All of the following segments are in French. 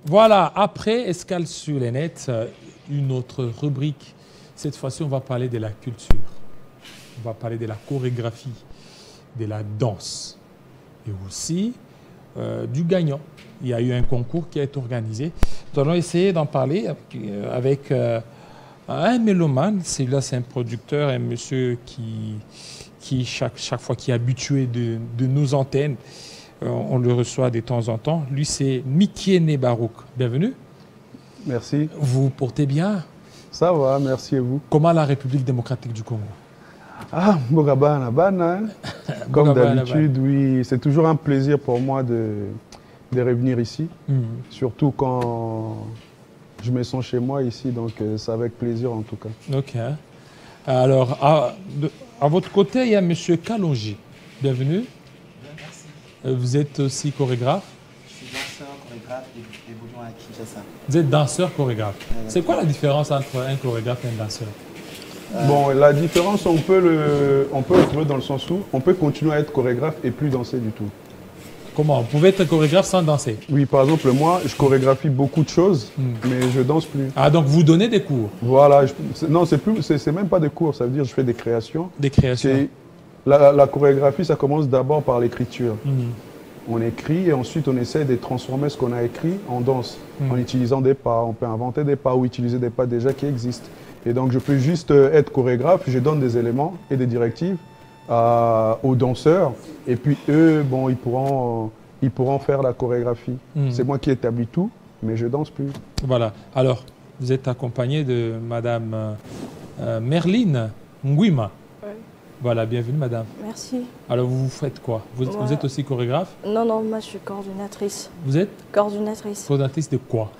Voilà, après Escale sur les nets, une autre rubrique. Cette fois-ci, on va parler de la culture. On va parler de la chorégraphie, de la danse et aussi du gagnant. Il y a eu un concours qui a été organisé. Nous allons essayer d'en parler avec un mélomane. Celui-là, c'est un producteur, un monsieur qui chaque fois qui est habitué de nos antennes, on le reçoit de temps en temps. Lui, c'est Mikiene Barouk. Bienvenue. Merci. Vous vous portez bien? Ça va, merci et vous? Comment la République démocratique du Congo? Ah, Bogabana Bana. Comme d'habitude, oui. C'est toujours un plaisir pour moi de revenir ici. Surtout quand je me sens chez moi ici. Donc, c'est avec plaisir en tout cas. OK. Alors, à votre côté, il y a M. Kalonji. Bienvenue. Merci. Vous êtes aussi chorégraphe? Je suis danseur, chorégraphe et évoluant à Kinshasa. Vous êtes danseur, chorégraphe. C'est quoi la différence entre un chorégraphe et un danseur? Bon, la différence, on peut le trouver dans le sens où on peut continuer à être chorégraphe et plus danser du tout. Comment? Vous pouvez être chorégraphe sans danser? Oui, par exemple, moi, je chorégraphie beaucoup de choses, mais je danse plus. Ah, donc vous donnez des cours? Voilà. Non, c'est même pas des cours, ça veut dire que je fais des créations. Des créations. La chorégraphie, ça commence d'abord par l'écriture. On écrit et ensuite on essaie de transformer ce qu'on a écrit en danse, en utilisant des pas. On peut inventer des pas ou utiliser des pas déjà qui existent. Et donc je peux juste être chorégraphe, je donne des éléments et des directives aux danseurs. Et puis eux, bon, ils pourront faire la chorégraphie. C'est moi qui établis tout, mais je danse plus. Voilà. Alors, vous êtes accompagné de Madame Merline Nguima. Oui. Voilà, bienvenue Madame. Merci. Alors vous faites quoi? Vous êtes aussi chorégraphe? Non, non, moi je suis coordinatrice. Vous êtes Coordinatrice. coordinatrice de quoi?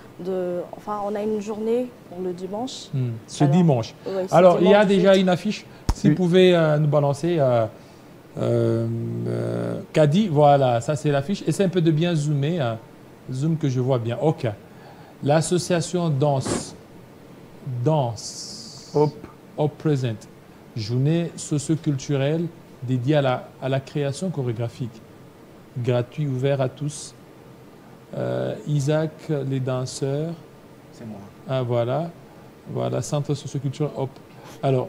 Enfin, on a une journée pour le dimanche. Ce dimanche. Ouais, alors, il y a dimanche, déjà une affiche. Si vous pouvez nous balancer Kadi, voilà, ça c'est l'affiche. Essaye un peu de bien zoomer. Zoom que je vois bien. OK. L'association Danse Hop Present. Journée socio-culturelle dédiée à la création chorégraphique. Gratuit, ouvert à tous. Isaac, les danseurs. C'est moi. Ah, voilà. Voilà, centre socioculturel Hop. Alors,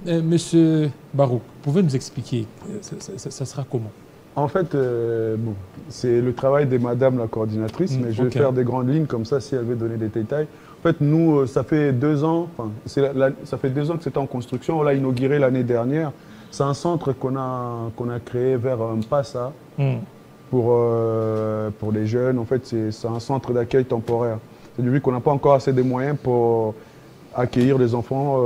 Monsieur Barouk, pouvez nous expliquer, ça sera comment? En fait, bon, c'est le travail de Madame la coordinatrice, mais je vais faire des grandes lignes comme ça si elle veut donner des détails. En fait, nous, ça fait 2 ans, ça fait 2 ans que c'est en construction. On l'a inauguré l'année dernière. C'est un centre qu'on a créé vers Mpassa pour les jeunes. En fait, c'est un centre d'accueil temporaire. C'est du vu qu'on n'a pas encore assez de moyens pour accueillir les enfants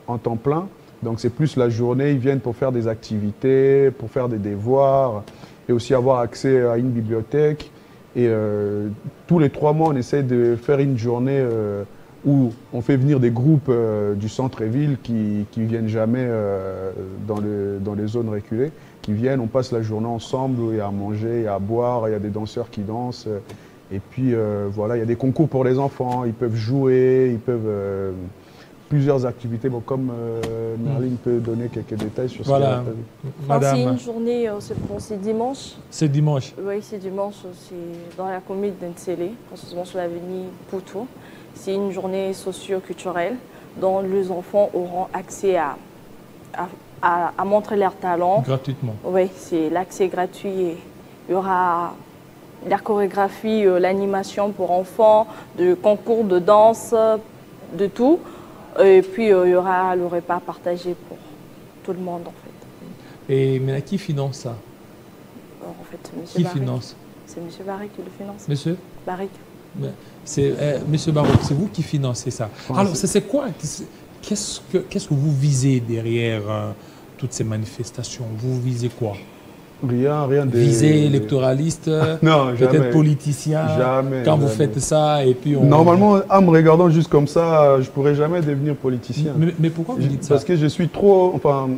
en temps plein. Donc c'est plus la journée, ils viennent pour faire des activités, pour faire des devoirs et aussi avoir accès à une bibliothèque. Et tous les 3 mois, on essaie de faire une journée où on fait venir des groupes du centre-ville qui ne viennent jamais dans les zones reculées, qui viennent, on passe la journée ensemble, il y a à manger, il y a à boire, il y a des danseurs qui dansent. Et puis voilà, il y a des concours pour les enfants, ils peuvent jouer, ils peuvent... plusieurs activités, bon, comme Merline peut donner quelques détails sur ce qu'elle a prévu. Madame. C'est une journée, c'est dimanche. C'est dimanche? Oui, c'est dimanche, c'est dans la commune d'Nsele, précisément sur l'avenue Poutou. C'est une journée socio-culturelle dont les enfants auront accès à montrer leur talent. Gratuitement? Oui, c'est l'accès gratuit. Il y aura la chorégraphie, l'animation pour enfants, de concours de danse, de tout. Et puis, il y aura le repas partagé pour tout le monde, en fait. Et mais qui finance ça? Alors, en fait, M. Qui finance? C'est M. Barrick qui le finance. Monsieur Barrick. C'est Monsieur Barouk, c'est vous qui financez ça. Alors, c'est quoi? Qu'est-ce que vous visez derrière toutes ces manifestations? Vous visez quoi? Rien de... Visée électoraliste, peut-être politicien. Jamais. Quand vous faites ça et puis on... Normalement, en me regardant juste comme ça, je ne pourrais jamais devenir politicien. Mais pourquoi vous dites ça? Parce que je suis trop... Enfin,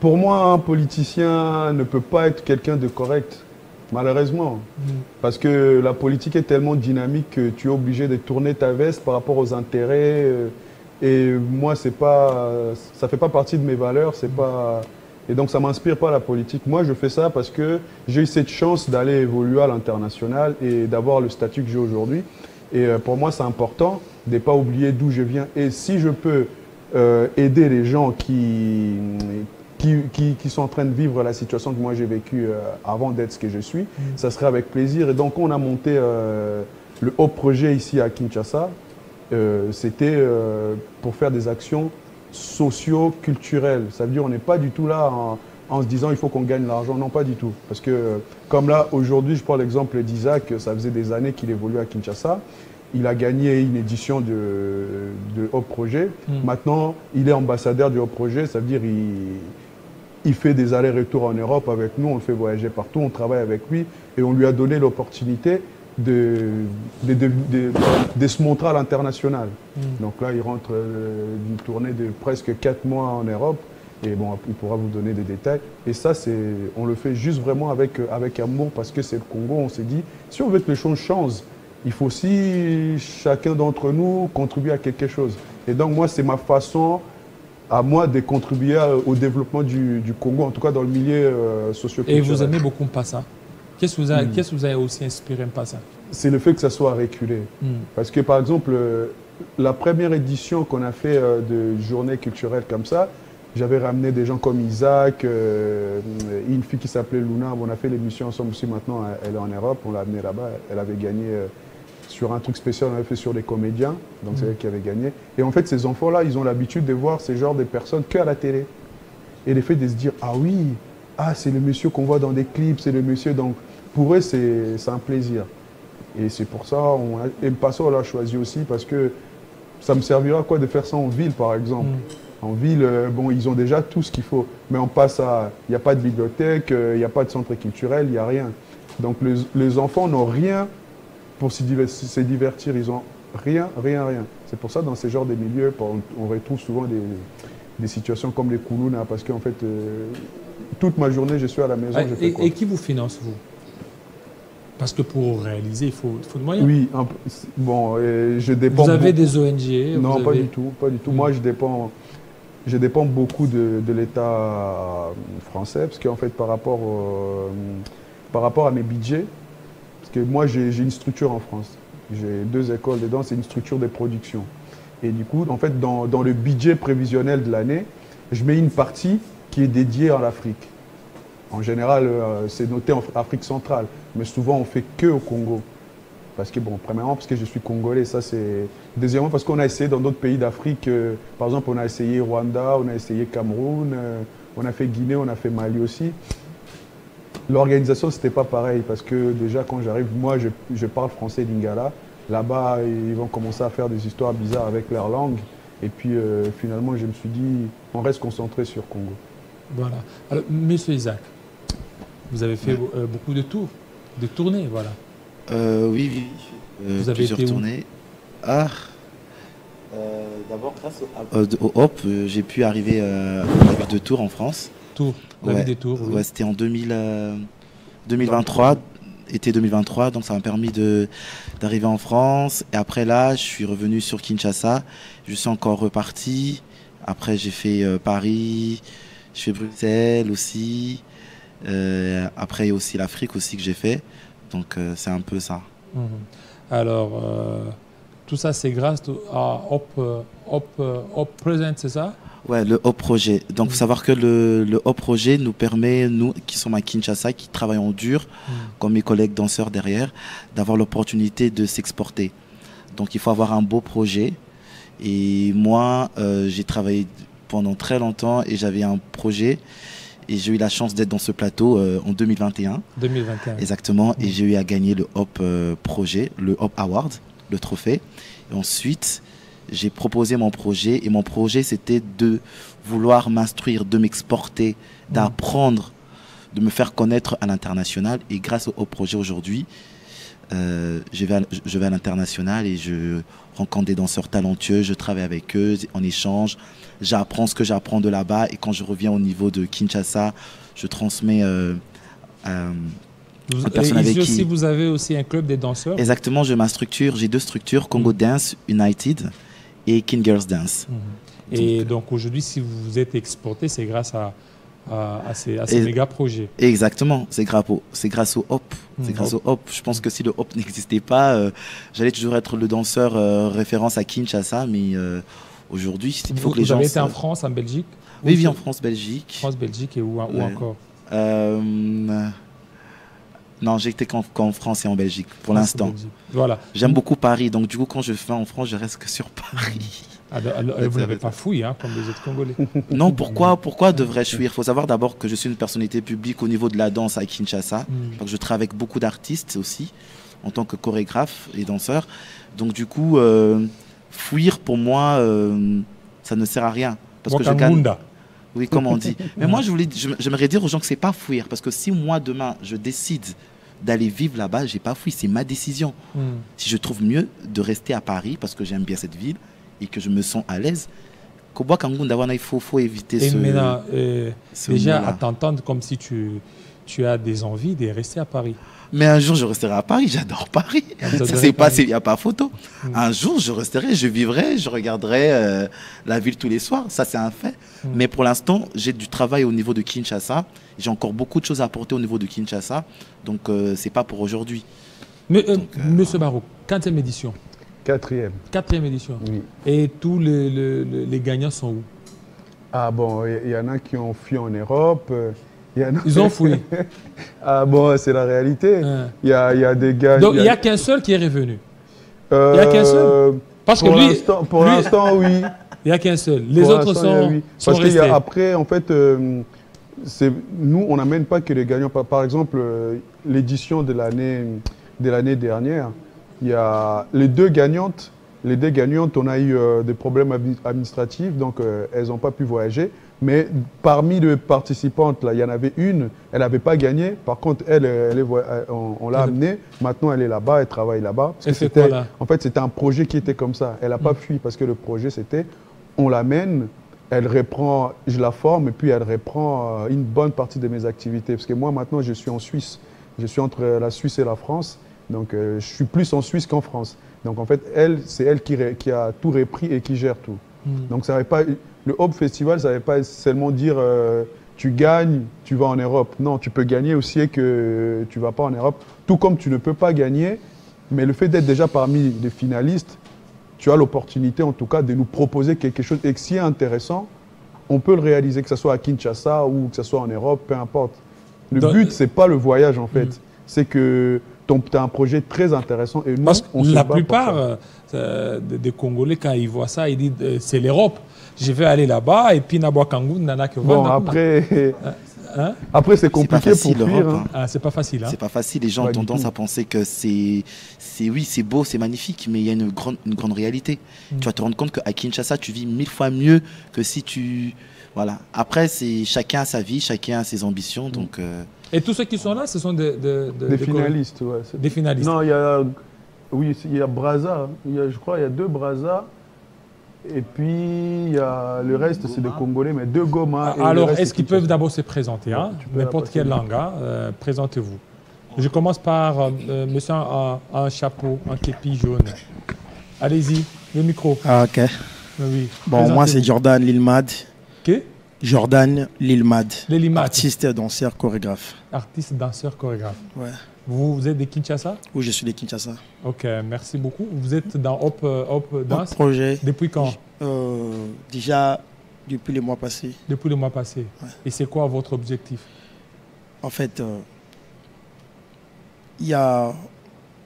pour moi, un politicien ne peut pas être quelqu'un de correct, malheureusement. Parce que la politique est tellement dynamique que tu es obligé de tourner ta veste par rapport aux intérêts. Et moi, ça ne fait pas partie de mes valeurs, c'est pas... Et donc, ça ne m'inspire pas la politique. Moi, je fais ça parce que j'ai eu cette chance d'aller évoluer à l'international et d'avoir le statut que j'ai aujourd'hui. Et pour moi, c'est important de ne pas oublier d'où je viens. Et si je peux aider les gens qui sont en train de vivre la situation que moi j'ai vécue avant d'être ce que je suis, ça serait avec plaisir. Et donc, on a monté le haut projet ici à Kinshasa. C'était pour faire des actions socio-culturelles. Ça veut dire qu'on n'est pas du tout là en se disant il faut qu'on gagne l'argent. Non, pas du tout. Parce que comme là, aujourd'hui, je prends l'exemple d'Isaac, ça faisait des années qu'il évoluait à Kinshasa. Il a gagné une édition de Haut Projet. Maintenant, il est ambassadeur du Haut Projet. Ça veut dire il fait des allers-retours en Europe avec nous. On le fait voyager partout. On travaille avec lui. Et on lui a donné l'opportunité de se montrer à l'international. Donc là, il rentre d'une tournée de presque 4 mois en Europe. Et bon, il pourra vous donner des détails. Et ça, on le fait juste vraiment avec amour parce que c'est le Congo. On s'est dit, si on veut que les choses changent, il faut aussi chacun d'entre nous contribuer à quelque chose. Et donc moi, c'est ma façon à moi de contribuer au développement du Congo, en tout cas dans le milieu socio-culturel. Et vous aimez beaucoup Mpassa. Qu'est-ce que vous avez aussi inspiré Mpassa? C'est le fait que ça soit reculé. Parce que par exemple, la première édition qu'on a fait de journée culturelle comme ça, j'avais ramené des gens comme Isaac, une fille qui s'appelait Luna. On a fait l'émission ensemble aussi. Maintenant, elle est en Europe. On l'a amenée là-bas. Elle avait gagné sur un truc spécial. On avait fait sur les comédiens. Donc, c'est elle qui avait gagné. Et en fait, ces enfants-là, ils ont l'habitude de voir ces genres de personnes qu'à la télé. Et le fait de se dire, ah oui, c'est le monsieur qu'on voit dans des clips, c'est le monsieur. Donc, pour eux, c'est un plaisir. Et c'est pour ça, Mpassa, on l'a choisi aussi parce que ça me servira quoi de faire ça en ville, par exemple. En ville, bon, ils ont déjà tout ce qu'il faut. Mais on passe à... Il n'y a pas de bibliothèque, il n'y a pas de centre culturel, il n'y a rien. Donc les enfants n'ont rien pour se divertir. Ils n'ont rien. C'est pour ça, dans ces genres de milieux, on retrouve souvent des situations comme les Koulouna. Parce qu'en fait, toute ma journée, je suis à la maison. Et qui vous finance, vous? Parce que pour réaliser, il faut de moyens. Oui, bon, je dépends... Vous avez des ONG? Non, pas du tout. Moi, je dépends beaucoup de l'État français, parce qu'en fait, par rapport à mes budgets, parce que moi, j'ai une structure en France. J'ai 2 écoles dedans, c'est une structure de production. Et du coup, en fait, dans le budget prévisionnel de l'année, je mets une partie qui est dédiée à l'Afrique. En général, c'est noté en Afrique centrale, mais souvent, on ne fait que au Congo. Parce que, bon, premièrement, parce que je suis congolais, ça c'est... Deuxièmement, parce qu'on a essayé dans d'autres pays d'Afrique, par exemple, on a essayé Rwanda, on a essayé Cameroun, on a fait Guinée, on a fait Mali aussi. L'organisation, c'était pas pareil, parce que déjà, quand j'arrive, moi, je parle français lingala. Là-bas, ils vont commencer à faire des histoires bizarres avec leur langue. Et puis, finalement, je me suis dit, on reste concentré sur Congo. Voilà. Alors, Monsieur Isaac, vous avez fait beaucoup de tours, de tournées, voilà. Oui. Vous avez été tournées. D'abord, grâce au HOP, j'ai pu arriver à la ville de Tours en France. Tours, la ville des Tours, oui. Ouais, c'était en 2023, été 2023, donc ça m'a permis d'arriver en France. Et après là, je suis revenu sur Kinshasa. Je suis encore reparti. Après, j'ai fait Paris, je fais Bruxelles aussi. Après, il y a aussi l'Afrique aussi que j'ai fait. Donc, c'est un peu ça. Alors, tout ça, c'est grâce à Hop Present, c'est ça? Ouais, le Hop Projet. Donc, il faut savoir que le Hop Projet nous permet, nous qui sommes à Kinshasa, qui travaillons dur, comme mes collègues danseurs derrière, d'avoir l'opportunité de s'exporter. Donc, il faut avoir un beau projet. Et moi, j'ai travaillé pendant très longtemps et j'avais un projet. Et j'ai eu la chance d'être dans ce plateau en 2021. 2021. Exactement. Et j'ai eu à gagner le Hop Projet, le Hop Award, le trophée. Et ensuite, j'ai proposé mon projet. Et mon projet, c'était de vouloir m'instruire, de m'exporter, d'apprendre, de me faire connaître à l'international. Et grâce au Hop Projet aujourd'hui, je vais à l'international et je rencontre des danseurs talentueux. Je travaille avec eux en échange. J'apprends ce que j'apprends de là-bas et quand je reviens au niveau de Kinshasa, je transmets une personne avec qui... Aussi, vous avez aussi un club des danseurs? Exactement, j'ai deux structures, Congo Dance United et King Girls Dance. Et donc aujourd'hui, si vous êtes exporté, c'est grâce à à ces méga projets. Exactement, c'est grâce au hop. C'est grâce au hop. Je pense que si le hop n'existait pas, j'allais toujours être le danseur référence à Kinshasa, mais aujourd'hui, il faut que les gens... Vous avez été en France, en Belgique? Oui, en France, Belgique. France, Belgique et où encore? Non, j'ai été qu'en France et en Belgique, pour l'instant. Voilà. J'aime beaucoup Paris, donc du coup, quand je fais en France, je reste que sur Paris. Alors, vous n'avez pas fouillé, hein, comme les autres Congolais. Non, pourquoi devrais-je fuir? Il faut savoir d'abord que je suis une personnalité publique au niveau de la danse à Kinshasa. Donc je travaille avec beaucoup d'artistes aussi, en tant que chorégraphe et danseur. Donc du coup, fuir pour moi, ça ne sert à rien. Parce que je gagne... Oui, comme on dit. Mais moi, j'aimerais dire aux gens que c'est pas fuir. Parce que si moi, demain, je décide d'aller vivre là-bas, j'ai pas fui, c'est ma décision. Si je trouve mieux de rester à Paris, parce que j'aime bien cette ville, et que je me sens à l'aise, il faut éviter déjà à t'entendre comme si tu as des envies de rester à Paris. Mais un jour, je resterai à Paris. J'adore Paris. Ça, c'est pas, il n'y a pas photo. Un jour, je resterai, je vivrai, je regarderai la ville tous les soirs. Ça, c'est un fait. Mais pour l'instant, j'ai du travail au niveau de Kinshasa. J'ai encore beaucoup de choses à apporter au niveau de Kinshasa. Donc, c'est pas pour aujourd'hui. Mais, Monsieur Barou, 4e édition. 4e. 4e édition. Oui. Et tous les gagnants sont où? Ah bon, il y en a qui ont fui en Europe. Ils ont fouillé. Ah bon, c'est la réalité. Il y a des gars... Donc, il n'y a qu'un seul qui est revenu. Il n'y a qu'un seul. Parce pour que pour l'instant, oui. Il n'y a qu'un seul. Les autres sont Parce restés. Après, en fait, nous, on n'amène pas que les gagnants. Par exemple, l'édition de l'année dernière, il y a les deux gagnantes, on a eu des problèmes administratifs, donc elles n'ont pas pu voyager. Mais parmi les participantes, là, il y en avait une, elle n'avait pas gagné. Par contre, on l'a amenée. Maintenant, elle est là-bas, elle travaille là-bas. En fait, c'était un projet qui était comme ça. Elle n'a pas fui parce que le projet, c'était, on l'amène, elle reprend, je la forme et puis elle reprend une bonne partie de mes activités. Parce que moi, maintenant, je suis en Suisse. Je suis entre la Suisse et la France. Donc, je suis plus en Suisse qu'en France. Donc, en fait, c'est elle qui a tout repris et qui gère tout. Donc, ça n'avait pas... Le Hop Festival, ça ne veut pas seulement dire tu gagnes, tu vas en Europe. Non, tu peux gagner aussi et que tu ne vas pas en Europe. Tout comme tu ne peux pas gagner, mais le fait d'être déjà parmi les finalistes, tu as l'opportunité en tout cas de nous proposer quelque chose et que si c'est intéressant, on peut le réaliser, que ce soit à Kinshasa ou que ce soit en Europe, peu importe. Le but, ce n'est pas le voyage en fait. C'est que tu as un projet très intéressant et nous, parce que on se la bat plupart des Congolais, quand ils voient ça, ils disent c'est l'Europe. Je vais aller là-bas et puis Nabwa Kangou, Nana que bon, après c'est compliqué pour fuir. Hein. Ah, c'est pas facile. Hein. C'est pas facile. Les gens ont tendance à penser que c'est beau, c'est magnifique, mais il y a une grande réalité. Tu vas te rendre compte qu'à Kinshasa, tu vis 1000 fois mieux que si tu... Voilà. Après, chacun a sa vie, chacun a ses ambitions. Donc, Et tous ceux qui sont là, ce sont des finalistes. Ouais. Des finalistes. Non, il y a Brazza. Je crois qu'il y a 2 Brazza. Et puis, le reste, c'est des Congolais, mais 2 Goma. Alors, est-ce qu'ils peuvent d'abord se présenter hein? N'importe quelle langue, hein? Présentez-vous. Je commence par monsieur en chapeau, en képi jaune. Allez-y, le micro. Ah, ok. Oui. Bon, moi, c'est Jordan Lilmad. Qui? Jordan Lilmad. Lilmad. Artiste, danseur, chorégraphe. Artiste, danseur, chorégraphe. Ouais. Vous êtes de Kinshasa? Oui, je suis de Kinshasa. Ok, merci beaucoup. Vous êtes dans Hop Dance? Projet. Depuis quand? Déjà, depuis le mois passé. Depuis le mois passé. Ouais. Et c'est quoi votre objectif? En fait, il y a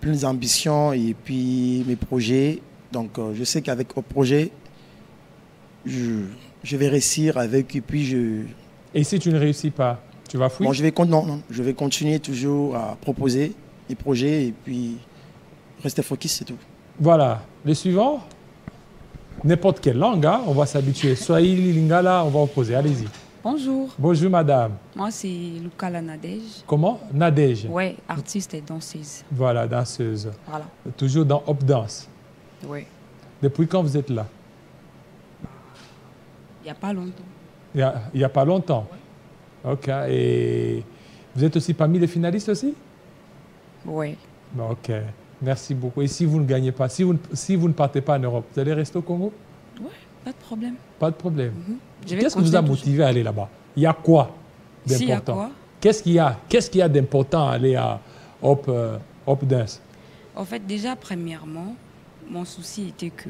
plein d'ambitions et puis mes projets. Donc, je sais qu'avec Hop Projet, je vais réussir avec et puis je... Et si tu ne réussis pas, tu vas fuir? Bon, je vais continuer toujours à proposer des projets et puis rester focus, c'est tout. Voilà. Le suivant, n'importe quelle langue, hein, on va s'habituer. Swahili, Lingala, on va opposer. Allez-y. Bonjour. Bonjour, madame. Moi, c'est Lukala Nadège. Comment? Nadège. Oui, artiste et danseuse. Voilà, danseuse. Voilà. Toujours dans Hop Dance. Oui. Depuis quand vous êtes là? Il n'y a pas longtemps. Il n'y a pas longtemps? Ouais. Ok. Et vous êtes aussi parmi les finalistes aussi? Oui. Ok. Merci beaucoup. Et si vous ne gagnez pas, si vous ne partez pas en Europe, vous allez rester au Congo? Oui, pas de problème. Pas de problème. Mm-hmm. Qu'est-ce qui vous a motivé à aller là-bas? Il y a quoi? S'il y a d'important? quoi? Qu'est-ce qu'il y a d'important à aller à Hop Dance? En fait, déjà, premièrement, mon souci était que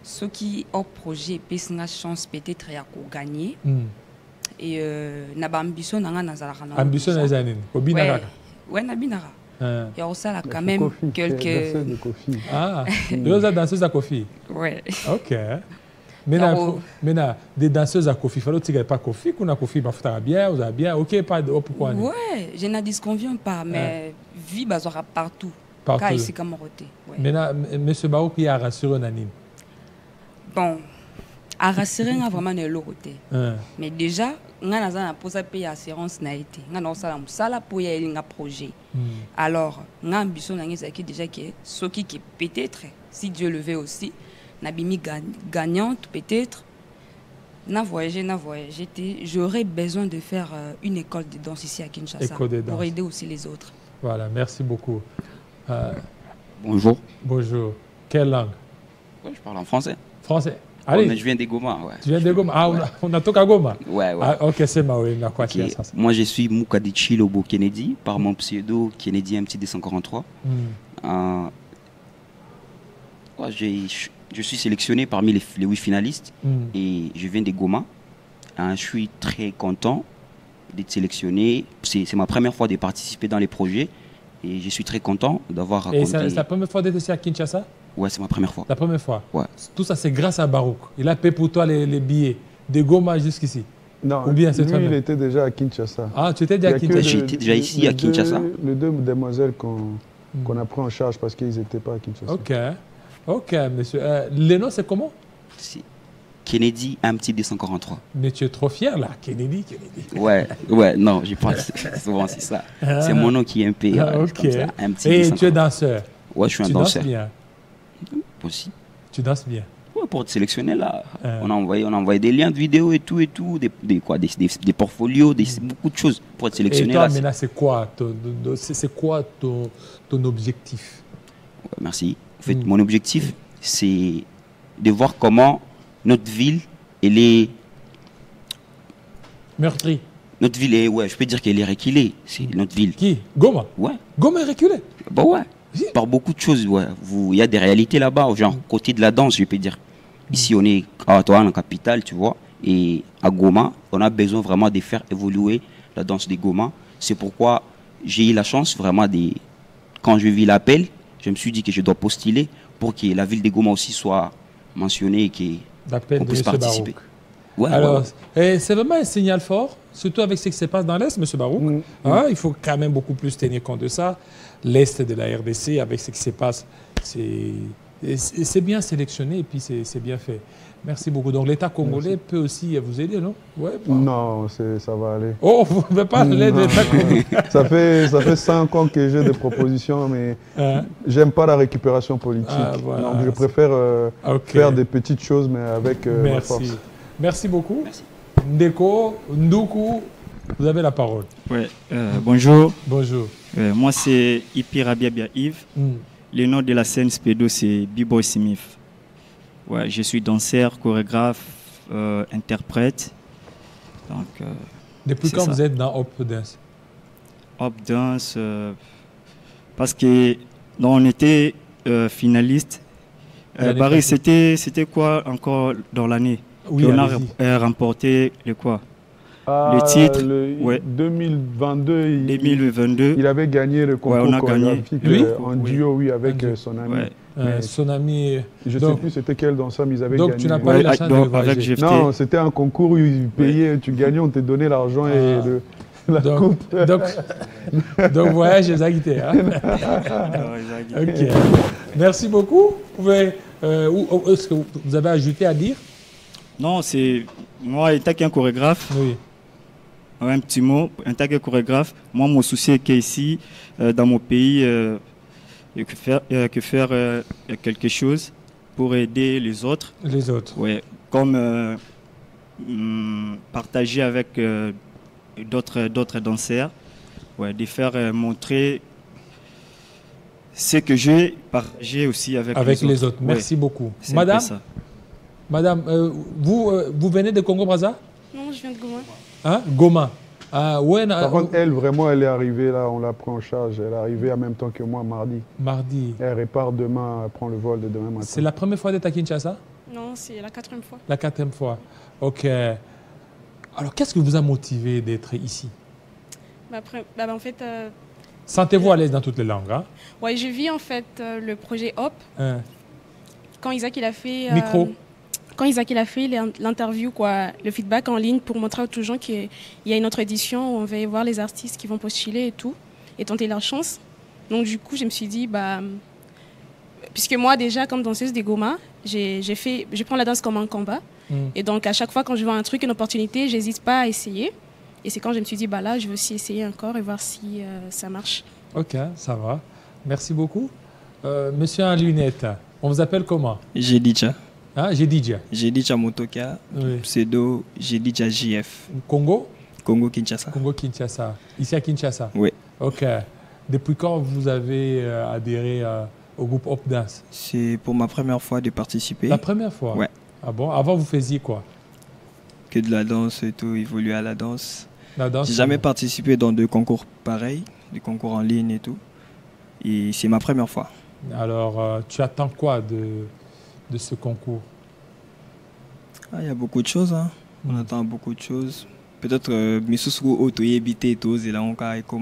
ceux qui ont projet puissent une chance peut-être à gagner. Et na ba ambition nanga nazalaka na Ambition na zanine obinaka. Ouais, na binaka. Ah. Il y a aussi là quand même quelques Danseuse de Kofi. Ah, deux danseuses à Kofi. ouais. Ok. Maintenant, des danseuses à Kofi, il faut que pas Kofi, qu'on a Kofi, bah faut bien, vous avez bien, ok, pas de pourquoi. Ouais, je n'en disconviens pas, mais vie bazora partout. Partout. Car ici comme roté. Maintenant, monsieur Barou qui a rassuré un anime. Bon, à rassurer on a vraiment ne l'autre. Mais déjà, on a na posa payer assurance na été. On a ça la pour y aller un projet. Alors, on a ambition na qui déjà que ce qui peut-être si Dieu le veut aussi, na bimi gagnante peut-être. Na voyagé, j'aurais besoin de faire une école de danse ici à Kinshasa pour aider aussi les autres. Voilà, merci beaucoup. Bonjour. Bonjour. Quelle langue? Ouais, je parle en français. Français. Allez. Mais je viens de Goma, ouais. Tu viens de Goma? Ah, on a tout à Goma? Ouais. Ah, ok, c'est ma oui, okay. Moi, je suis Moukadichi Lobo Kennedy, par mon pseudo Kennedy MT243. Ouais, je suis sélectionné parmi les 8 finalistes et je viens de Goma. Je suis très content d'être sélectionné. C'est ma première fois de participer dans les projets et je suis très content d'avoir raconté. Et c'est la première fois d'être ici à Kinshasa? Ouais, c'est ma première fois. La première fois? Ouais. Tout ça, c'est grâce à Barouk. Il a payé pour toi les billets de Goma jusqu'ici? Non, ou bien c'est lui, il était déjà à Kinshasa. Ah, tu étais déjà à Kinshasa? J'étais déjà ici à Kinshasa. Les deux demoiselles qu'on a pris en charge parce qu'ils n'étaient pas à Kinshasa. Ok, monsieur. Le nom, c'est comment? C'est Kennedy MT243. Mais tu es trop fier là, Kennedy. Ouais, non, je pense souvent c'est ça. C'est mon nom qui est un peu. Ok. Et tu es danseur? Ouais, je suis un danseur. Tu danses bien? Aussi. Tu danses bien? Ouais, pour te sélectionner là, on a envoyé des liens de vidéos et tout, des portfolios, beaucoup de choses pour être sélectionné. Et toi, là, maintenant, c'est quoi ton objectif? Ouais, merci. En fait, mon objectif, c'est de voir comment notre ville, elle est meurtrie. Notre ville est, ouais, je peux dire qu'elle est reculée. C'est notre ville. Qui? Goma? Ouais. Goma est reculée? Bah ouais. Par beaucoup de choses, ouais. Il y a des réalités là-bas, genre côté de la danse, je peux dire. Ici, on est à Ottawa, en capitale, tu vois. Et à Goma, on a besoin vraiment de faire évoluer la danse de Goma. C'est pourquoi j'ai eu la chance vraiment de... Quand je vis l'appel, je me suis dit que je dois postuler pour que la ville de Goma aussi soit mentionnée et qu'on puisse participer. Ouais, alors, c'est vraiment un signal fort, surtout avec ce qui se passe dans l'Est, M. Barouk. Il faut quand même beaucoup plus tenir compte de ça. L'Est de la RDC, avec ce qui se passe, c'est bien sélectionné et puis c'est bien fait. Merci beaucoup. Donc l'État congolais peut aussi vous aider, non? Non, ça va aller. Oh, vous ne pouvez pas l'aider, l'État congolais. Ça fait 5 ans que j'ai des propositions, mais j'aime pas la récupération politique. Voilà. Donc je préfère faire des petites choses, mais avec ma force. Merci beaucoup. Merci. Ndeko, Ndoukou, vous avez la parole. Ouais, bonjour. Bonjour. Moi, c'est Ipirabia Yves. Le nom de la scène Spedo, c'est B-Boy Smith. Ouais, je suis danseur, chorégraphe, interprète. Donc, depuis quand vous êtes dans Hop Dance? Hop Dance, parce que on était finaliste. Barry, c'était quoi encore dans l'année? Oui, on a remporté le quoi? Le titre, 2022, il avait gagné le concours chorégraphique en duo, avec son ami. Son ami. Je ne sais plus c'était quel danseur, mais ils avaient gagné. Donc tu n'as pas eu la chance de voyager. Non, c'était un concours où ils payaient, tu gagnais, on te donnait l'argent et la coupe. Donc voyage les Aguité. Ok. Merci beaucoup. Est-ce que vous avez ajouté à dire? Non, c'est moi, en tant qu'un chorégraphe. Oui. Un petit mot, en tant que chorégraphe, moi, mon souci est qu'ici, dans mon pays, que faire quelque chose pour aider les autres. Les autres. Ouais, comme partager avec d'autres danseurs, ouais, de faire montrer ce que j'ai partagé aussi avec les autres. Merci beaucoup. Madame, Madame, vous venez de Congo-Brazza? Non, je viens de Goma. Hein? Goma. Ah, ouais, Par contre, elle, vraiment, elle est arrivée là, on l'a pris en charge. Elle est arrivée en même temps que moi mardi. Mardi. Elle repart demain, elle prend le vol de demain matin. C'est la première fois d'être à Kinshasa? Non, c'est la 4e fois. La 4e fois. Ok. Alors, qu'est-ce qui vous a motivé d'être ici? En fait... Sentez-vous à l'aise dans toutes les langues, hein? Ouais, je vis en fait le projet HOP. Quand Isaac il a fait... Micro. Quand Isaac il a fait l'interview, le feedback en ligne pour montrer aux gens qu'il y a une autre édition où on va y voir les artistes qui vont postuler et tout, et tenter leur chance. Donc du coup, je me suis dit, puisque moi déjà, comme danseuse des Goma, je prends la danse comme un combat. Et donc à chaque fois quand je vois un truc, une opportunité, j'hésite pas à essayer. Et c'est quand je me suis dit, là, je veux aussi essayer encore et voir si ça marche. Ok, ça va. Merci beaucoup. Monsieur en lunettes, on vous appelle comment? Jedidja. Ah, Jedidja. Jedidja Motoka, oui. Pseudo Jedidja JF. Congo? Congo Kinshasa. Congo Kinshasa. Ici à Kinshasa? Oui. Ok. Depuis quand vous avez adhéré au groupe Hop Dance? C'est pour ma première fois de participer. La première fois? Ouais. Ah bon? Avant, vous faisiez quoi? Que de la danse et tout, évoluer à la danse. La danse? J'ai jamais participé dans des concours pareils, des concours en ligne et tout. Et c'est ma première fois. Alors, tu attends quoi de ce concours? Il y a beaucoup de choses. Hein. On attend beaucoup de choses. Peut-être Misusu Otoyebite et tout, et là on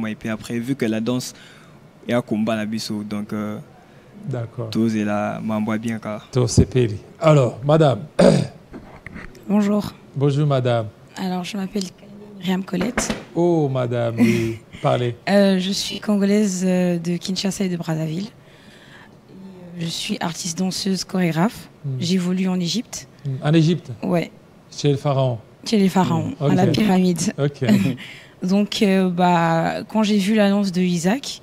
et puis après, vu que la danse est à combat la biso, donc d'accord. Tous et là, m'envoie bien car. Alors, madame. Bonjour. Bonjour, madame. Alors, je m'appelle Myriam Colette. Oh, madame, oui, parlez. Je suis congolaise de Kinshasa et de Brazzaville. Je suis artiste danseuse, chorégraphe. J'évolue en Égypte. En Égypte? Ouais. Chez les pharaons? Chez les pharaons, à la pyramide. Ok. Donc, quand j'ai vu l'annonce de Isaac,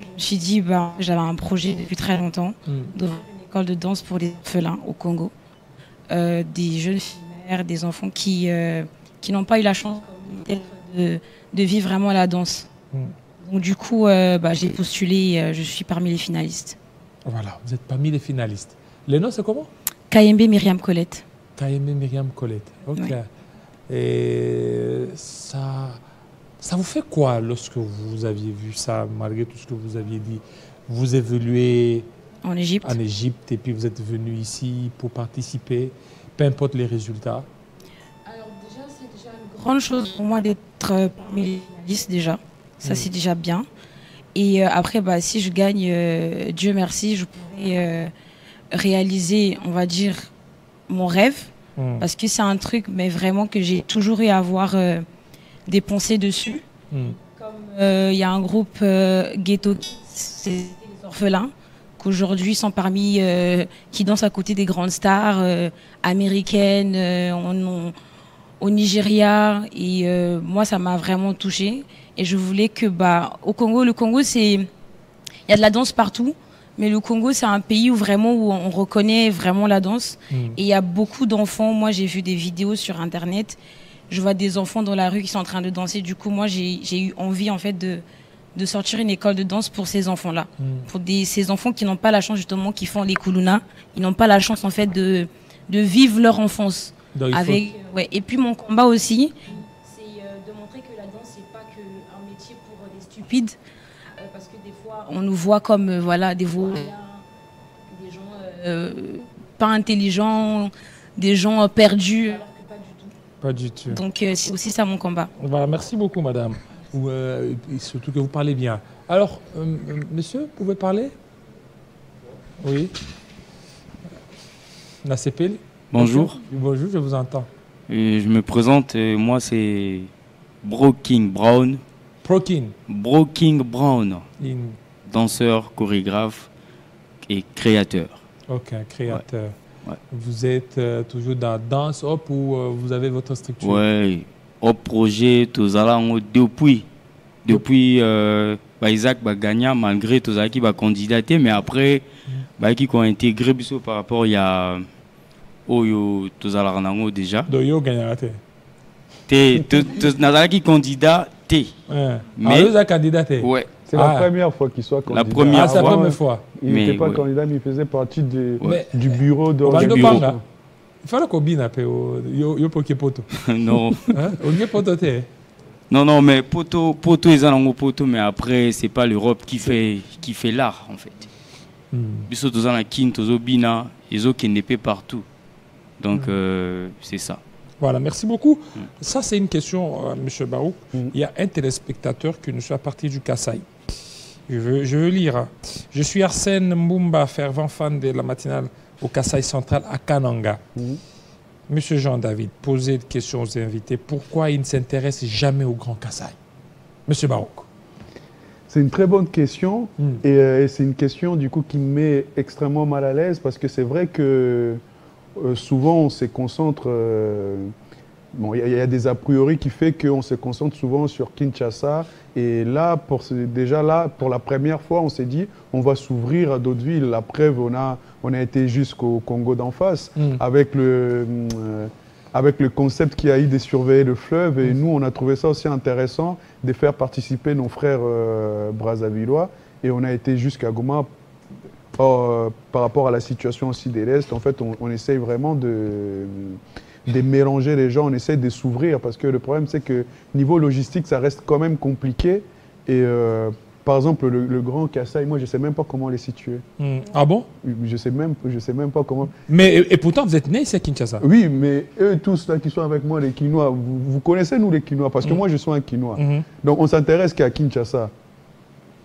je me suis dit, j'avais un projet depuis très longtemps d'ouvrir une école de danse pour les orphelins au Congo. Des jeunes filles mères, des enfants qui n'ont pas eu la chance de vivre vraiment la danse. Donc, du coup, j'ai postulé, je suis parmi les finalistes. Voilà, vous êtes parmi les finalistes. Le nom, c'est comment? Kayembe Myriam Colette. Kayembe Myriam Colette, ok. Ouais. Et ça vous fait quoi lorsque vous aviez vu ça, malgré tout ce que vous aviez dit? Vous évoluez en Égypte et puis vous êtes venu ici pour participer, peu importe les résultats. Alors déjà, c'est déjà une grande chose pour moi d'être parmi les finalistes déjà. Ça, c'est déjà bien. Et après, si je gagne, Dieu merci, je pourrais réaliser, on va dire, mon rêve. Parce que c'est un truc, mais vraiment que j'ai toujours eu à avoir des pensées dessus. Comme il y a un groupe Ghetto, c'est les orphelins, qu'aujourd'hui sont parmi, qui dansent à côté des grandes stars américaines, au Nigeria. Et moi, ça m'a vraiment touchée. Et je voulais que, au Congo, le Congo, il y a de la danse partout. Mais le Congo, c'est un pays où on reconnaît vraiment la danse. Et il y a beaucoup d'enfants. Moi, j'ai vu des vidéos sur Internet. Je vois des enfants dans la rue qui sont en train de danser. Du coup, moi, j'ai eu envie, en fait, de sortir une école de danse pour ces enfants-là. Pour ces enfants qui n'ont pas la chance, justement, qui font les kuluna. Ils n'ont pas la chance, en fait, de vivre leur enfance. Et puis, mon combat aussi, c'est de montrer que la danse, c'est pas qu'un métier pour les stupides. Parce que des fois, on nous voit comme des voyants, des gens pas intelligents, des gens perdus, alors que pas du tout. Pas du tout. Donc c'est aussi ça mon combat. Voilà, merci beaucoup, madame. Et surtout que vous parlez bien. Alors, monsieur, vous pouvez parler? Oui. Nasepeli. Bonjour. Bonjour, je vous entends. Je me présente, moi c'est Broking Brown. Broking Brown, danseur, chorégraphe et créateur. Ok, créateur. Ouais. Vous êtes toujours dans Danse Hop ou vous avez votre structure? Oui, au projet, tous allons depuis Isaac va gagner malgré tous qui va candidater, mais après, qui ont intégré par rapport il y a tous allons déjà. Donc yo gagnera tous qui candidat. Mais vous avez candidaté? Ouais. C'est la première fois qu'il soit candidat. C'est la première fois. Il n'était pas candidat, mais il faisait partie du bureau de... Il fallait qu'on bine un peu. Yo poké poto. Non. On y poto te. Non, mais poto ils ont poto, mais après c'est pas l'Europe qui fait l'art en fait. Biso tous en kin, tous au bina, ils ont qui n'est pas partout. Donc c'est ça. Voilà, merci beaucoup. Ça c'est une question, Monsieur Barou. Il y a un téléspectateur qui nous suit à partir du Kasaï. Je veux lire. Je suis Arsène Mbumba, fervent fan de la matinale au Kasaï central à Kananga. Monsieur Jean-David, posez des questions aux invités. Pourquoi ils ne s'intéressent jamais au Grand Kasaï? Monsieur Barouk. C'est une très bonne question et c'est une question du coup qui me met extrêmement mal à l'aise parce que c'est vrai que souvent on se concentre, bon, il y a des a priori qui fait qu'on se concentre souvent sur Kinshasa et là, déjà là, pour la première fois, on s'est dit on va s'ouvrir à d'autres villes. La preuve, on a été jusqu'au Congo d'en face avec le concept qu'il y a eu de surveiller le fleuve et nous, on a trouvé ça aussi intéressant de faire participer nos frères brazzavillois et on a été jusqu'à Goma. Par rapport à la situation aussi de l'Est, en fait, on essaye vraiment de mélanger les gens, on essaie de s'ouvrir parce que le problème c'est que niveau logistique ça reste quand même compliqué et par exemple le Grand Kasaï, moi je sais même pas comment les situer. Ah bon? Je sais même pas comment. Mais et pourtant vous êtes né ici à Kinshasa? Oui, mais eux tous là qui sont avec moi les Kinois, vous connaissez nous les Kinois parce que moi je suis un Kinois. Donc on s'intéresse qu'à Kinshasa.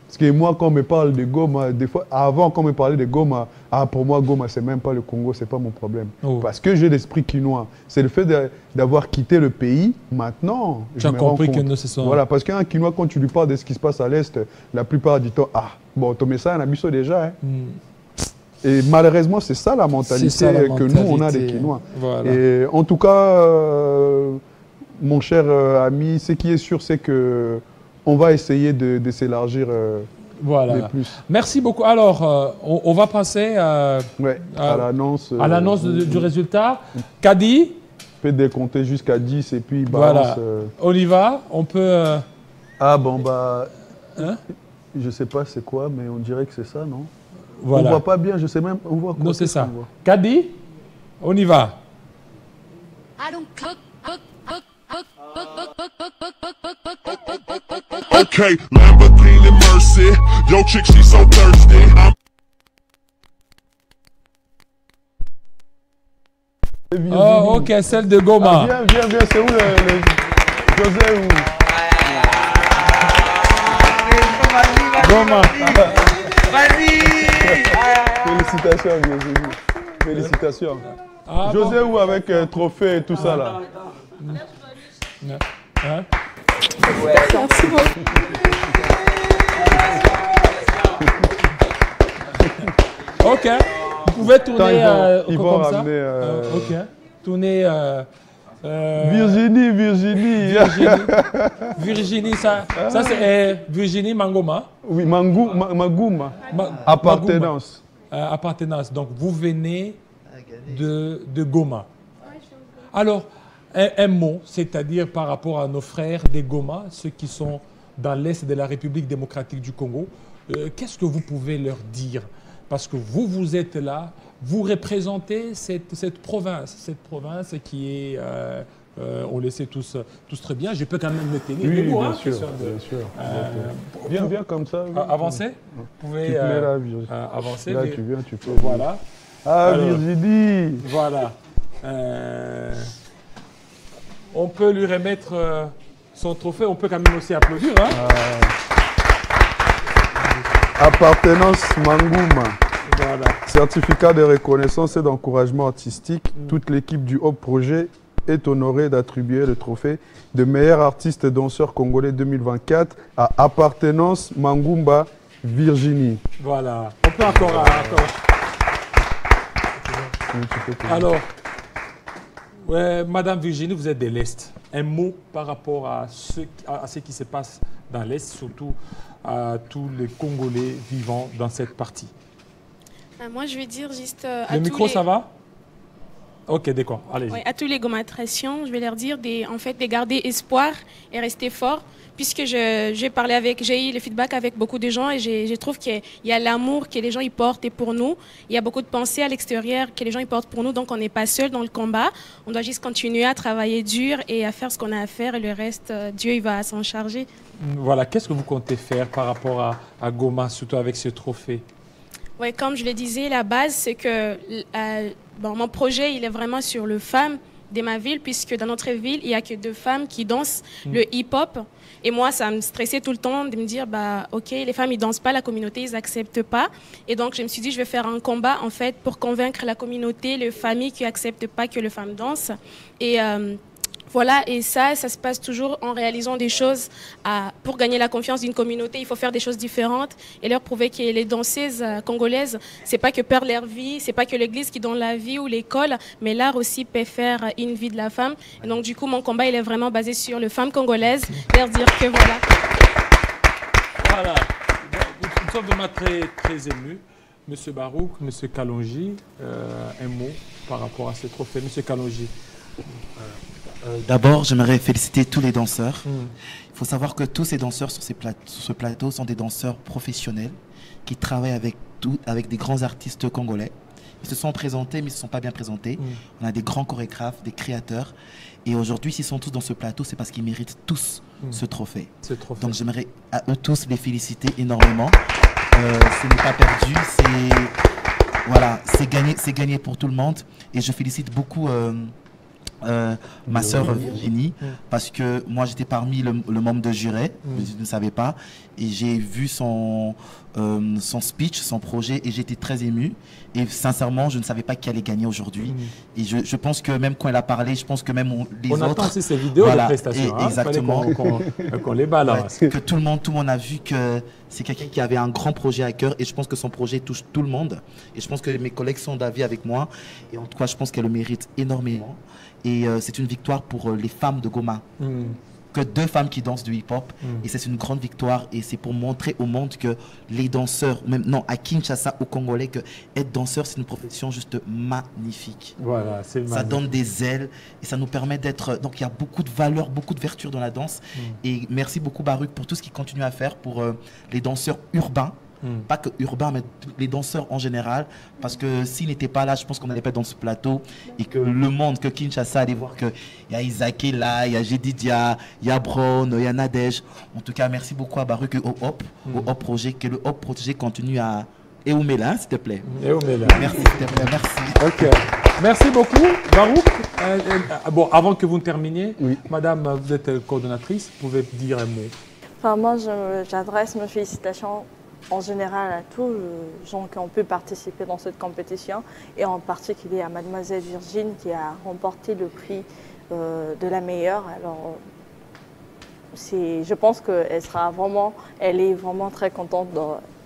Parce que moi, quand on me parle de Goma, des fois, avant, quand on me parlait de Goma, pour moi, Goma, c'est même pas le Congo, c'est pas mon problème. Parce que j'ai l'esprit quinois. C'est le fait d'avoir quitté le pays, maintenant, je me rends compte. Que nous, ce sont... Voilà, parce qu'un Quinois, quand tu lui parles de ce qui se passe à l'Est, la plupart du temps, bon, ton message, on a biso déjà. Et malheureusement, c'est ça la mentalité que nous, on a des Quinois. Voilà. Et en tout cas, mon cher ami, ce qui est sûr, c'est que on va essayer de s'élargir plus. Merci beaucoup. Alors, on va passer à l'annonce du résultat. Kadi peut décompter jusqu'à 10 et puis balance. Voilà. On y va. On peut... bon, je sais pas c'est quoi, mais on dirait que c'est ça, non? Voilà. On voit pas bien, je sais même... On voit quoi? Non, c'est ça. Kadi, on y va. Okay, Lamborghini Mercy. Yo, chick, she's so thirsty. Oh, ok, celle de Goma. Viens, c'est où le José ou... Goma. Félicitations, Virginie. Félicitations. José ou avec trophée et tout ça là. Merci beaucoup. Ok, vous pouvez tourner ils vont comme ramener, ça. Ok, tourner. Virginie, ça c'est Virginie Mangoma. Oui, Maguma. Appartenance. Appartenance. Donc vous venez de Goma. Alors, un mot, c'est-à-dire par rapport à nos frères des Goma, ceux qui sont dans l'Est de la République démocratique du Congo, qu'est-ce que vous pouvez leur dire? Parce que vous êtes là, vous représentez cette province qui est, on le sait tous très bien, je peux quand même me tenir debout. Bien sûr. Viens comme ça. Avancez. Vous pouvez avancer. Là, tu viens, tu peux. Voilà. Alors, Virginie. Voilà. On peut lui remettre son trophée, on peut quand même aussi applaudir. Appartenance Manguma. Voilà. Certificat de reconnaissance et d'encouragement artistique. Toute l'équipe du Hop Projet est honorée d'attribuer le trophée de meilleur artiste danseur congolais 2024 à Appartenance Mangumba Virginie. Voilà. On peut encore. Alors, Madame Virginie, vous êtes de l'Est. Un mot par rapport à ce qui se passe dans l'Est, surtout à tous les Congolais vivant dans cette partie. Moi, je vais dire juste... Le micro, ça va? Ok, d'accord. Allez. Ouais, à tous les gomatrations, je vais leur dire en fait, de garder espoir et rester fort. Puisque j'ai eu le feedback avec beaucoup de gens et je trouve qu'il y a l'amour que les gens y portent et pour nous. Il y a beaucoup de pensées à l'extérieur que les gens y portent pour nous, donc on n'est pas seul dans le combat. On doit juste continuer à travailler dur et à faire ce qu'on a à faire et le reste, Dieu il va s'en charger. Voilà, qu'est-ce que vous comptez faire par rapport à Goma, surtout avec ce trophée? Oui, comme je le disais, la base, c'est que mon projet, il est vraiment sur le femmes de ma ville, puisque dans notre ville, il n'y a que 2 femmes qui dansent le hip-hop. Et moi, ça me stressait tout le temps de me dire, ok, les femmes, ils dansent pas, la communauté, ils acceptent pas. Et donc, je me suis dit, je vais faire un combat, en fait, pour convaincre la communauté, les familles qui acceptent pas que les femmes dansent. Et voilà, et ça se passe toujours en réalisant des choses. Pour gagner la confiance d'une communauté, il faut faire des choses différentes et leur prouver que les danseuses congolaises, c'est pas que perdre leur vie, c'est pas que l'église qui donne la vie ou l'école, mais l'art aussi peut faire une vie de la femme. Et donc du coup, mon combat, il est vraiment basé sur les femmes congolaises, leur dire que voilà. Voilà, nous sommes vraiment très, très émus. Monsieur Barouk, Monsieur Kalonji, un mot par rapport à ce trophée. Monsieur Kalonji. D'abord, j'aimerais féliciter tous les danseurs. Il faut savoir que tous ces danseurs sur ce plateau sont des danseurs professionnels qui travaillent avec des grands artistes congolais. Ils se sont présentés, mais ils ne se sont pas bien présentés. On a des grands chorégraphes, des créateurs. Et aujourd'hui, s'ils sont tous dans ce plateau, c'est parce qu'ils méritent tous ce trophée. Donc j'aimerais à eux tous les féliciter énormément. Ce n'est pas perdu, c'est gagné pour tout le monde. Et je félicite beaucoup ma sœur Virginie, parce que moi j'étais parmi le membre de jury, je ne savais pas, et j'ai vu son speech, son projet, et j'étais très ému. Et sincèrement, je ne savais pas qui allait gagner aujourd'hui. Et je pense que même quand elle a parlé, je pense que même les autres... On attend aussi ces vidéos de prestations. Exactement. Qu'on les balance. Que tout le monde a vu que c'est quelqu'un qui avait un grand projet à cœur, et je pense que son projet touche tout le monde. Et je pense que mes collègues sont d'avis avec moi. Et en tout cas, je pense qu'elle le mérite énormément. Et c'est une victoire pour les femmes de Goma. Que 2 femmes qui dansent du hip-hop. Et c'est une grande victoire. Et c'est pour montrer au monde que les danseurs, à Kinshasa, au Congolais, que être danseur, c'est une profession juste magnifique. Voilà, c'est magnifique. Ça donne des ailes et ça nous permet d'être... Donc il y a beaucoup de valeurs, beaucoup de vertus dans la danse. Et merci beaucoup Barouk pour tout ce qu'il continue à faire pour les danseurs urbains. Pas que urbains, mais les danseurs en général. Parce que s'il n'était pas là, je pense qu'on n'allait pas être dans ce plateau. Et que le monde, que Kinshasa allait voir qu'il y a Isaac là, il y a Jedidia, il y a Brown, il y a Nadège. En tout cas, merci beaucoup à Barouk et au Hop Projet. Que le Hop Projet continue à... Et Oumela, s'il te plaît. Et Oumela. Merci, s'il te plaît, merci. Ok. Merci beaucoup, Barouk. Bon, avant que vous terminiez, Madame, vous êtes coordonnatrice, vous pouvez dire un mot. Enfin, moi, j'adresse mes félicitations en général à tous les gens qui ont pu participer dans cette compétition et en particulier à Mademoiselle Virginie qui a remporté le prix de la meilleure. Alors, je pense qu'elle est vraiment très contente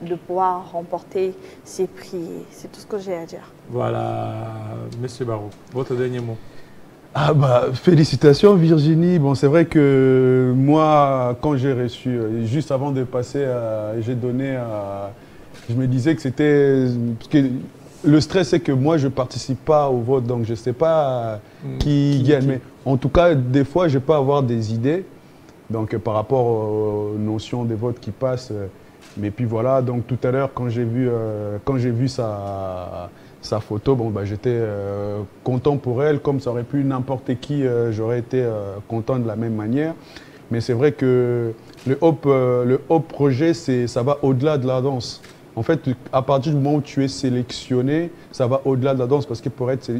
de pouvoir remporter ces prix. C'est tout ce que j'ai à dire. Voilà, Monsieur Barouk, votre dernier mot. Félicitations Virginie. Bon, c'est vrai que moi, quand j'ai reçu, juste avant de passer, j'ai donné je me disais que c'était... Parce que le stress, c'est que moi, je ne participe pas au vote, donc je ne sais pas qui gagne. Mais en tout cas, des fois, je peux avoir des idées donc, par rapport aux notions des votes qui passent. Mais puis voilà, donc tout à l'heure, quand j'ai vu sa photo, j'étais content pour elle, comme ça aurait pu n'importe qui, j'aurais été content de la même manière. Mais c'est vrai que le Hop Projet, ça va au-delà de la danse. En fait, à partir du moment où tu es sélectionné, ça va au-delà de la danse parce que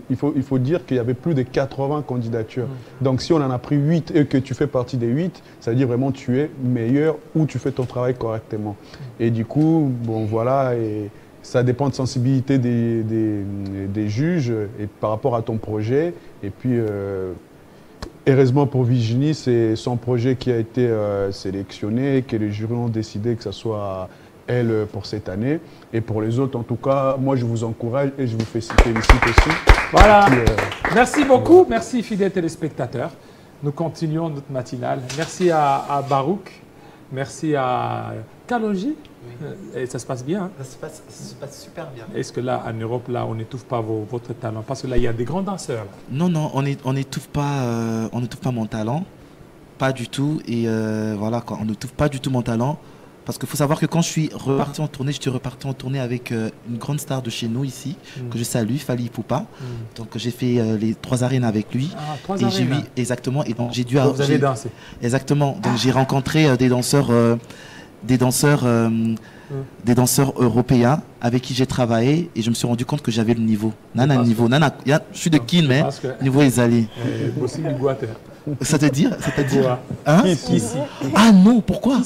il faut dire qu'il y avait plus de 80 candidatures. Donc si on en a pris 8 et que tu fais partie des 8, ça veut dire vraiment que tu es meilleur ou tu fais ton travail correctement. Et du coup, bon voilà, et ça dépend de sensibilité des juges et par rapport à ton projet. Et puis, heureusement pour Virginie, c'est son projet qui a été sélectionné, que les jurys ont décidé que ce soit elle pour cette année. Et pour les autres, en tout cas, moi je vous encourage et je vous félicite aussi. Voilà. Merci beaucoup. Merci fidèles téléspectateurs. Nous continuons notre matinale. Merci à Barouk. Merci à Kalonji? Et ça se passe bien, hein? Ça se passe super bien. Est-ce que là, en Europe, là, on n'étouffe pas votre talent? Parce que là, il y a des grands danseurs. Là. Non, on n'étouffe pas mon talent. Pas du tout. Et voilà, on n'étouffe pas du tout mon talent. Parce qu'il faut savoir que quand je suis reparti en tournée, avec une grande star de chez nous ici, que je salue, Fally Ipupa. Donc j'ai fait les 3 arènes avec lui. Ah, 3 arènes. Exactement. Et donc j'ai dû. Donc vous avez dansé. Exactement. Donc j'ai rencontré des danseurs européens avec qui j'ai travaillé et je me suis rendu compte que j'avais le niveau. Je suis de Kin, mais le niveau est allé. C'est-à-dire hein? Ah non, pourquoi?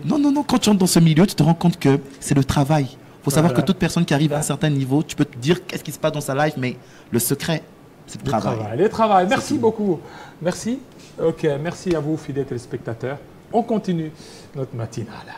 Non, quand tu entres dans ce milieu, tu te rends compte que c'est le travail. Il faut savoir que toute personne qui arrive à un certain niveau, tu peux te dire qu'est-ce qui se passe dans sa life, mais le secret, c'est le travail. Le travail. Merci beaucoup. Merci. Ok, merci à vous, fidèles téléspectateurs. On continue notre matinale.